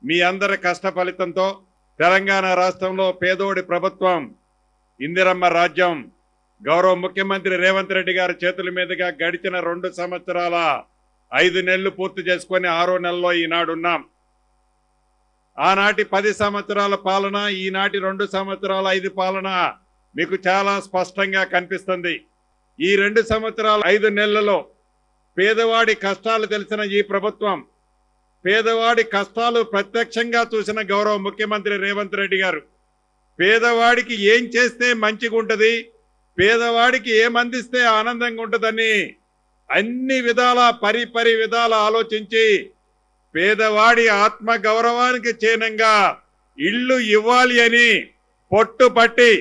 మీ అందరి కష్ట ఫలితంతో తెలంగాణ రాష్ట్రంలో పేదోడి ప్రభుత్వం ఇందిరమ్మ రాజ్యం గౌరవ ముఖ్యమంత్రి రేవంత్ రెడ్డి గారి చేతుల మీదుగా గడిచిన 2 సంవత్సరాల 5 నెలలు పూర్తి చేసుకొని 6వ నెలలో ఈనాడున్నాం. ఆనాటి 10 సంవత్సరాల పాలన, ఈనాటి 2 సంవత్సరాల 5 పాలన మీకు చాలా స్పష్టంగా కనిపిస్తుంది. ఈ 2 సంవత్సరాల 5 నెలలలో పేదవాడి కష్టాలు తెలిసిన ఈ ప్రభుత్వం, పేదవాడి కష్టాలు ప్రత్యక్షంగా చూసిన గౌరవ ముఖ్యమంత్రి రేవంత్ రెడ్డి గారు, పేదవాడికి ఏం చేస్తే మంచిగా ఉంటుంది, పేదవాడికి ఏమందిస్తే ఆనందంగా ఉంటుందని అన్ని విధాల పరి విధాల ఆలోచించి పేదవాడి ఆత్మ గౌరవానికి చిహ్నంగా ఇల్లు ఇవ్వాలి అని పట్టుపట్టి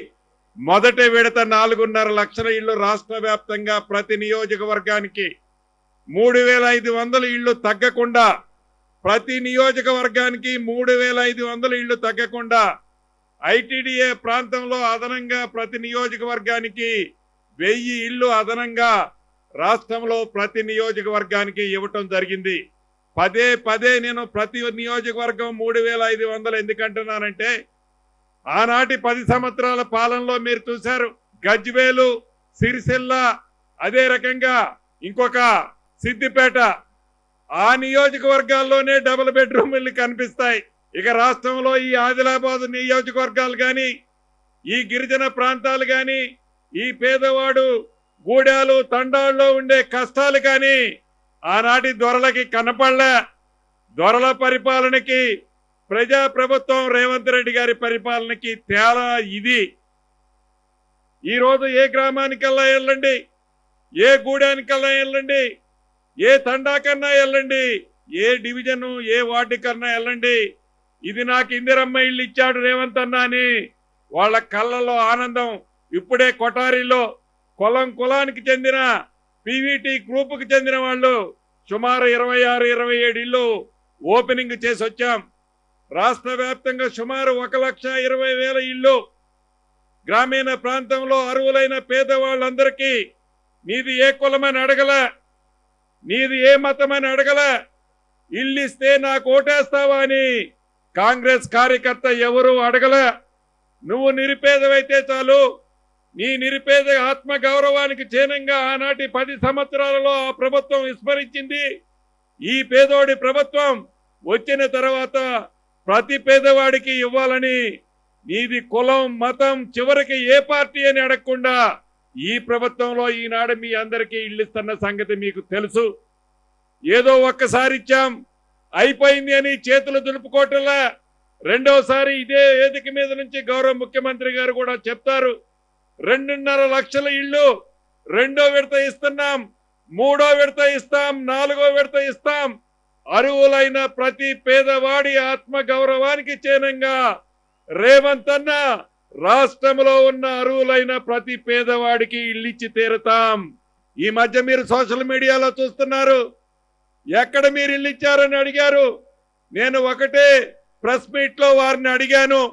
మొదటి విడత 4.5 లక్షల ఇళ్లు రాష్ట్ర వ్యాప్తంగా ప్రతి నియోజకవర్గానికి 3,500 ఇళ్లు తగ్గకుండా, ప్రతి నియోజకవర్గానికి 3,500 ఇళ్లు తగ్గకుండా, ఐటీడీఏ ప్రాంతంలో అదనంగా ప్రతి నియోజకవర్గానికి 1000 ఇళ్లు అదనంగా రాష్ట్రంలో ప్రతి నియోజకవర్గానికి ఇవ్వటం జరిగింది. పదే నేను ప్రతి నియోజకవర్గం 3,500 ఎందుకంటున్నానంటే, ఆనాటి 10 సంవత్సరాల పాలనలో మీరు చూశారు, గజ్వేలు, సిరిసిల్ల, అదే రకంగా ఇంకొక సిద్దిపేట, ఆ నియోజకవర్గాల్లోనే డబుల్ బెడ్రూమ్ ఇల్లు కనిపిస్తాయి. ఇక రాష్ట్రంలో ఈ ఆదిలాబాద్ నియోజకవర్గాలు కానీ, ఈ గిరిజన ప్రాంతాలు కానీ, ఈ పేదవాడు గూడాలు తండాల్లో ఉండే కష్టాలు కానీ ఆనాటి దొరలకి కనపడలే. దొరల పరిపాలనకి ప్రజాప్రభుత్వం రేవంత్ రెడ్డి గారి పరిపాలనకి తేడా ఇది. ఈరోజు ఏ గ్రామానికల్లా వెళ్ళండి, ఏ గూడానికల్లా వెళ్ళండి, ఏ తండాకన్నా వెళ్ళండి, ఏ డివిజను ఏ వార్డుకన్నా వెళ్ళండి, ఇది నాకు ఇందిరమ్మ ఇల్లు ఇచ్చాడు రేవంత్ అన్న అని వాళ్ళ కళ్ళలో ఆనందం. ఇప్పుడే కొటారిలో కులానికి చెందిన పీవీటీ గ్రూపుకి చెందిన వాళ్ళు సుమారు 26-27 ఇళ్ళు ఓపెనింగ్ చేసి వచ్చాం. రాష్ట్ర వ్యాప్తంగా సుమారు 1,20,000 ఇళ్ళు గ్రామీణ ప్రాంతంలో అర్హులైన పేదవాళ్ళందరికీ నీది ఏ కులమని అడగల, నీది ఏ మతమని అడగల, ఇల్లు ఇస్తే నాకు ఓటేస్తావా అని కాంగ్రెస్ కార్యకర్త ఎవరు అడగల. నువ్వు నిరుపేదవైతే చాలు, నీ నిరుపేద ఆత్మ గౌరవానికి చిహ్నంగా ఆనాటి 10 సంవత్సరాలలో ఆ ప్రభుత్వం విస్మరించింది. ఈ పేదోడి ప్రభుత్వం వచ్చిన తర్వాత ప్రతి పేదవాడికి ఇవ్వాలని, నీది కులం మతం చివరికి ఏ పార్టీ అని అడగకుండా ఈ ప్రభుత్వంలో ఈనాడు మీ అందరికీ ఇల్లు ఇస్తున్న సంగతి మీకు తెలుసు. ఏదో ఒక్కసారి ఇచ్చాం అయిపోయింది అని చేతులు దులుపుకోవటంలా, రెండోసారి ఇదే వేదిక మీద నుంచి గౌరవ ముఖ్యమంత్రి గారు కూడా చెప్తారు, 2.5 లక్షల ఇళ్ళు 2వ విడత ఇస్తున్నాం, 3వ విడత ఇస్తాం, 4వ విడత ఇస్తాం. అర్హులైన ప్రతి పేదవాడి ఆత్మ గౌరవానికి చిహ్నంగా రేవంత్ అన్న రాష్ట్రంలో ఉన్న అర్హులైన ప్రతి పేదవాడికి ఇల్లు ఇచ్చి తీరుతాం. ఈ మధ్య మీరు సోషల్ మీడియాలో చూస్తున్నారు, ఎక్కడ మీరు ఇల్లు ఇచ్చారని అడిగారు. నేను ఒకటే ప్రెస్ మీట్ లో వారిని అడిగాను,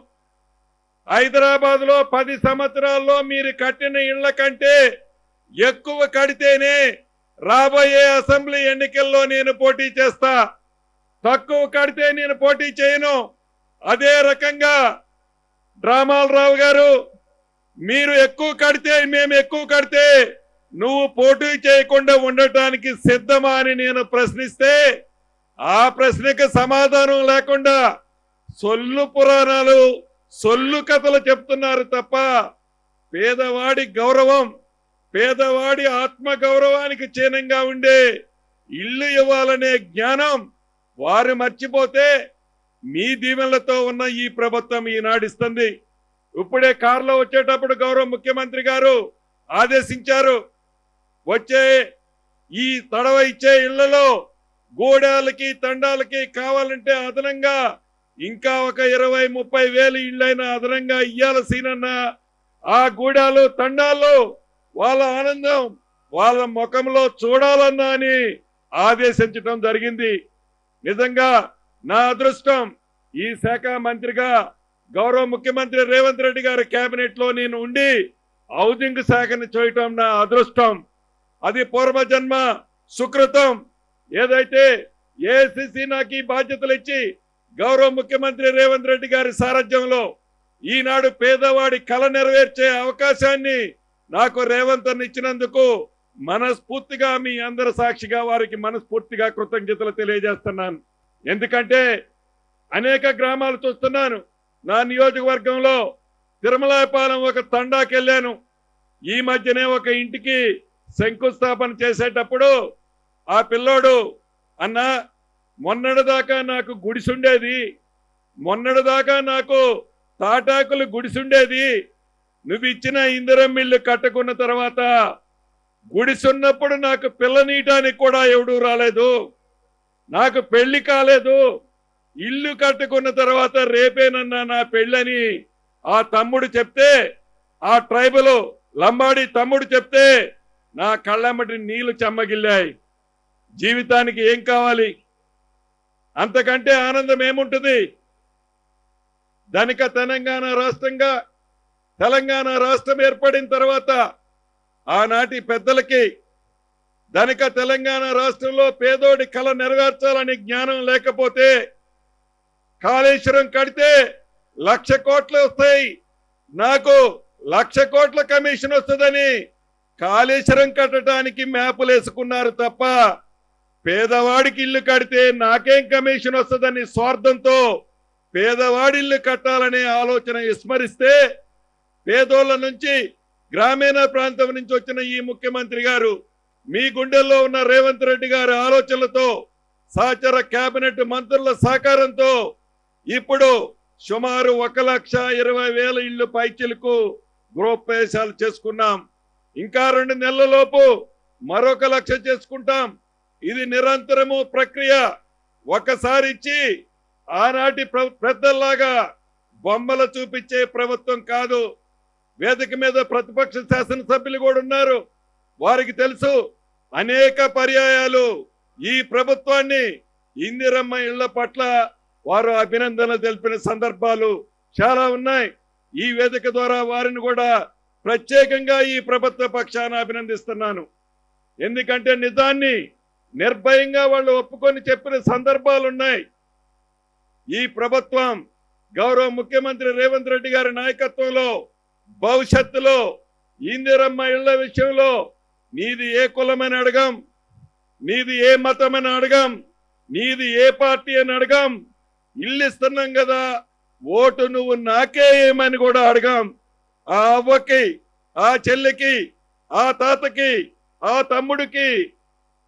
హైదరాబాద్ లో 10 సంవత్సరాల్లో మీరు కట్టిన ఇళ్ల కంటే ఎక్కువ కడితేనే రాబోయే అసెంబ్లీ ఎన్నికల్లో నేను పోటీ చేస్తా, తక్కువ కడితే నేను పోటీ చేయను. అదే రకంగా డ్రామాలరావు గారు, మీరు ఎక్కువ కడితే మేము ఎక్కువ కడితే నువ్వు పోటీ చేయకుండా ఉండటానికి సిద్ధమా అని నేను ప్రశ్నిస్తే ఆ ప్రశ్నకు సమాధానం లేకుండా సొల్లు పురాణాలు సొల్లు కథలు చెప్తున్నారు తప్ప పేదవాడి గౌరవం, పేదవాడి ఆత్మ గౌరవానికి చిహ్నంగా ఉండే ఇల్లు ఇవ్వాలనే జ్ఞానం వారు మర్చిపోతే మీ దీవెనలతో ఉన్న ఈ ప్రభుత్వం ఈనాడిస్తుంది. ఇప్పుడే కారులో వచ్చేటప్పుడు గౌరవ ముఖ్యమంత్రి గారు ఆదేశించారు, వచ్చే ఈ తడవ ఇచ్చే ఇళ్లలో గూడాలకి తండాలకి కావాలంటే అదనంగా ఇంకా ఒక 20-30 వేలు ఇళ్ళైనా అదనంగా ఇయ్యాల్సిన ఆ గూడాలు తండాల్లో వాళ్ళ ఆనందం వాళ్ళ ముఖంలో చూడాలన్నా అని ఆదేశించడం జరిగింది. నిజంగా నా అదృష్టం, ఈ శాఖ మంత్రిగా గౌరవ ముఖ్యమంత్రి రేవంత్ రెడ్డి గారి కేబినెట్ లో నేను ఉండి హౌసింగ్ శాఖను చేయటం నా అదృష్టం. అది పూర్వజన్మ సుకృతం. ఏదైతే ఏఐసిసి నాకు ఈ బాధ్యతలు ఇచ్చి గౌరవ ముఖ్యమంత్రి రేవంత్ రెడ్డి గారి సారథ్యంలో ఈనాడు పేదవాడి కల నెరవేర్చే అవకాశాన్ని నాకు రేవంత్ అన్న ఇచ్చినందుకు మనస్ఫూర్తిగా మీ అందరి సాక్షిగా వారికి మనస్ఫూర్తిగా కృతజ్ఞతలు తెలియజేస్తున్నాను. ఎందుకంటే అనేక గ్రామాలు చూస్తున్నాను. నా నియోజకవర్గంలో తిరుమలాయపాలెం ఒక తండాకెళ్ళాను. ఈ మధ్యనే ఒక ఇంటికి శంకుస్థాపన చేసేటప్పుడు ఆ పిల్లోడు అన్న మొన్నటిదాకా నాకు గుడిసుండేది, మొన్నటిదాకా నాకు తాటాకులు గుడిసుండేది, నువ్వు ఇచ్చిన ఇందిరమ్మ ఇల్లు కట్టుకున్న తర్వాత గుడిసున్నప్పుడు నాకు పిల్లనీయటానికి కూడా ఎవడూ రాలేదు, నాకు పెళ్లి కాలేదు, ఇల్లు కట్టుకున్న తర్వాత రేపేనన్నా నా పెళ్ళని ఆ తమ్ముడు చెప్తే, ఆ ట్రైబల్ లంబాడి తమ్ముడు చెప్తే నా కళ్ళమ్మటి నీళ్లు చెమ్మగిల్లాయి. జీవితానికి ఏం కావాలి? అంతకంటే ఆనందం ఏముంటుంది? ధనిక తెలంగాణ రాష్ట్రం ఏర్పడిన తర్వాత ఆనాటి పెద్దలకి ధనిక తెలంగాణ రాష్ట్రంలో పేదోడి కళ నెరవేర్చాలని జ్ఞానం లేకపోతే కాళేశ్వరం కడితే 1,00,000 కోట్లు వస్తాయి, నాకు 1,00,000 కోట్ల కమిషన్ వస్తుందని కాళేశ్వరం కట్టడానికి మ్యాపులు వేసుకున్నారు తప్ప పేదవాడికి ఇల్లు కడితే నాకేం కమిషన్ వస్తుందని స్వార్థంతో పేదవాడి ఇల్లు కట్టాలనే ఆలోచన విస్మరిస్తే పేదోళ్ల నుంచి గ్రామీణ ప్రాంతం నుంచి వచ్చిన ఈ ముఖ్యమంత్రి గారు మీ గుండెల్లో ఉన్న రేవంత్ రెడ్డి గారి ఆలోచనలతో సహచర కేబినెట్ మంత్రుల సహకారంతో ఇప్పుడు సుమారు 1,20,000 ఇళ్లు పైచిలకు గృహప్రవేశాలు చేసుకున్నాం. ఇంకా 2 నెలలలోపు మరొక 1,00,000 చేసుకుంటాం. ఇది నిరంతరము ప్రక్రియ. ఒకసారి ఇచ్చి ఆనాటి పెద్దల్లాగా బొమ్మలు చూపించే ప్రభుత్వం కాదు. వేదిక మీద ప్రతిపక్ష శాసనసభ్యులు కూడా ఉన్నారు. వారికి తెలుసు అనేక పర్యాయాలు ఈ ప్రభుత్వాన్ని ఇందిరమ్మ ఇళ్ల పట్ల వారు అభినందనలు తెలిపిన సందర్భాలు చాలా ఉన్నాయి. ఈ వేదిక ద్వారా వారిని కూడా ప్రత్యేకంగా ఈ ప్రభుత్వ పక్షాన అభినందిస్తున్నాను. ఎందుకంటే నిజాన్ని నిర్భయంగా వాళ్ళు ఒప్పుకొని చెప్పిన సందర్భాలు ఉన్నాయి. ఈ ప్రభుత్వం గౌరవ ముఖ్యమంత్రి రేవంత్ రెడ్డి గారి నాయకత్వంలో భవిష్యత్తులో ఇందిరమ్మ ఇళ్ల విషయంలో నీది ఏ కులమని అడగం, నీది ఏ మతమని అడగం, నీది ఏ పార్టీ అని అడగం, ఇల్లు ఇస్తున్నాం కదా ఓటు నువ్వు నాకే ఏమని కూడా అడగం. ఆ అవ్వకి, ఆ చెల్లికి, ఆ తాతకి, ఆ తమ్ముడికి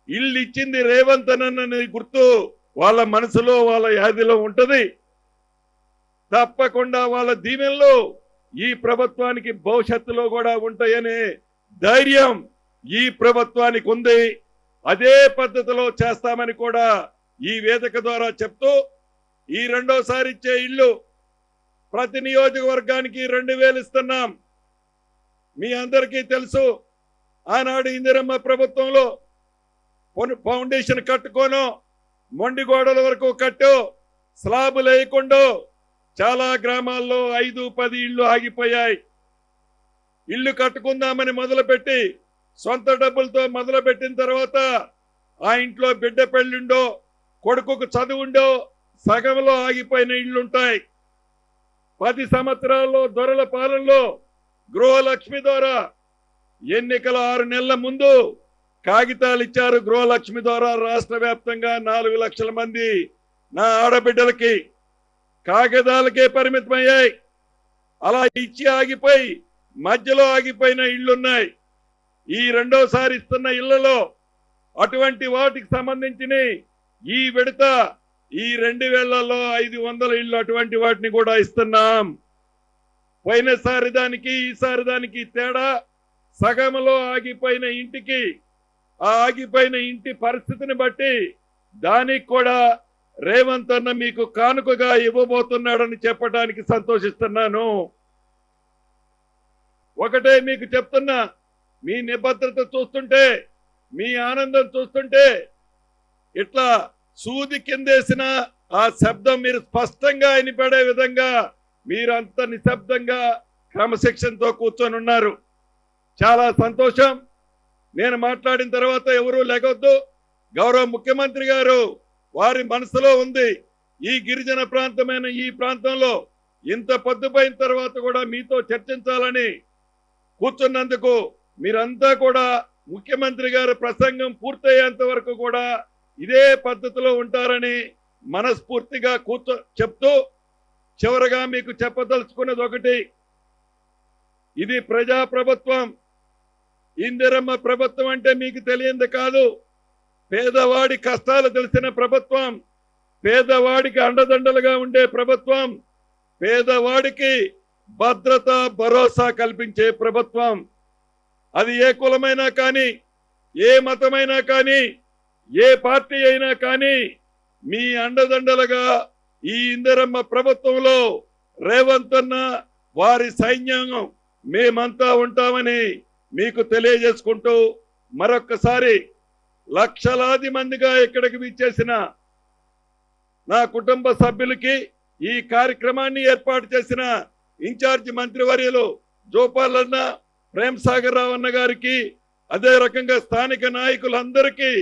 ఇల్లు ఇచ్చింది రేవంత్ అన్న గుర్తు వాళ్ళ మనసులో వాళ్ళ యాదిలో ఉంటది. తప్పకుండా వాళ్ళ దీవెనలు ఈ ప్రభుత్వానికి భవిష్యత్తులో కూడా ఉంటాయనే ధైర్యం ఈ ప్రభుత్వానికి ఉంది. అదే పద్ధతిలో చేస్తామని కూడా ఈ వేదిక ద్వారా చెప్తూ ఈ రెండోసారి ఇచ్చే ఇల్లు ప్రతి నియోజకవర్గానికి 2,000 ఇస్తున్నాం. మీ అందరికీ తెలుసు ఆనాడు ఇందిరమ్మ ప్రభుత్వంలో ఫౌండేషన్ కట్టుకోను, మొండి గోడల వరకు కట్టు, స్లాబులు వేయకుండా చాలా గ్రామాల్లో 5-10 ఇళ్లు ఆగిపోయాయి. ఇల్లు కట్టుకుందామని మొదలుపెట్టి సొంత డబ్బులతో మొదలుపెట్టిన తర్వాత ఆ ఇంట్లో బిడ్డ పెళ్ళుండో కొడుకుకు చదువుండో సగంలో ఆగిపోయిన ఇళ్లుంటాయి. 10 సంవత్సరాల్లో దొరల పాలనలో గృహలక్ష్మి ద్వారా ఎన్నికల 6 నెలల ముందు కాగితాలు ఇచ్చారు. గృహలక్ష్మి ద్వారా రాష్ట్ర వ్యాప్తంగా 4 లక్షల మంది నా ఆడబిడ్డలకి కాగితాలకే పరిమితమయ్యాయి. అలా ఇచ్చి ఆగిపోయి మధ్యలో ఆగిపోయిన ఇళ్లున్నాయి. ఈ రెండోసారి ఇస్తున్న ఇళ్లలో అటువంటి వాటికి సంబంధించిన ఈ విడత ఈ 2,000లో 500 ఇళ్లు అటువంటి వాటిని కూడా ఇస్తున్నాం. పోయినసారి దానికి ఈసారి దానికి తేడా సగంలో ఆగిపోయిన ఇంటికి ఆ ఆగిపోయిన ఇంటి పరిస్థితిని బట్టి దానికి కూడా రేవంత్ అన్న మీకు కానుకగా ఇవ్వబోతున్నాడని చెప్పడానికి సంతోషిస్తున్నాను. ఒకటే మీకు చెప్తున్నా, మీ నిబద్ధత చూస్తుంటే, మీ ఆనందం చూస్తుంటే ఇట్లా సూది కిందేసిన ఆ శబ్దం మీరు స్పష్టంగా వినిపడే విధంగా మీరంత నిశ్శబ్దంగా క్రమశిక్షణతో కూర్చొని ఉన్నారు. చాలా సంతోషం. నేను మాట్లాడిన తర్వాత ఎవరూ లేకొద్దు. గౌరవ ముఖ్యమంత్రి గారు వారి మనసులో ఉంది ఈ గిరిజన ప్రాంతమైన ఈ ప్రాంతంలో ఇంత పొద్దుపోయిన తర్వాత కూడా మీతో చర్చించాలని కూర్చున్నందుకు మీరంతా కూడా ముఖ్యమంత్రి గారి ప్రసంగం పూర్తయ్యేంత వరకు కూడా ఇదే పద్ధతిలో ఉంటారని మనస్ఫూర్తిగా చెప్తూ చివరగా మీకు చెప్పదలుచుకున్నది ఒకటి, ఇది ప్రజా ప్రభుత్వం. ఇందిరమ్మ ప్రభుత్వం అంటే మీకు తెలియంది కాదు. పేదవాడి కష్టాలు తెలిసిన ప్రభుత్వం, పేదవాడికి అండదండలుగా ఉండే ప్రభుత్వం, పేదవాడికి భద్రత భరోసా కల్పించే ప్రభుత్వం. అది ఏ కులమైనా కానీ, ఏ మతమైనా కానీ, ఏ పార్టీ అయినా కానీ మీ అండదండలుగా ఈ ఇందిరమ్మ ప్రభుత్వంలో రేవంత్ అన్న వారి సైన్యం మేమంతా ఉంటామని మీకు తెలియజేసుకుంటూ మరొక్కసారి లక్షలాది మందిగా ఇక్కడికి విచ్చేసిన నా కుటుంబ సభ్యులకి, ఈ కార్యక్రమాన్ని ఏర్పాటు చేసిన ఇన్ఛార్జి మంత్రివర్యులు జోపాలన్న, ప్రేమ్ సాగర్ రావు అన్న గారికి, అదే రకంగా స్థానిక నాయకులందరికీ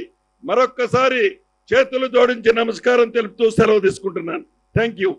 మరొక్కసారి చేతులు జోడించి నమస్కారం తెలుపుతూ సెలవు తీసుకుంటున్నాను. Thank you.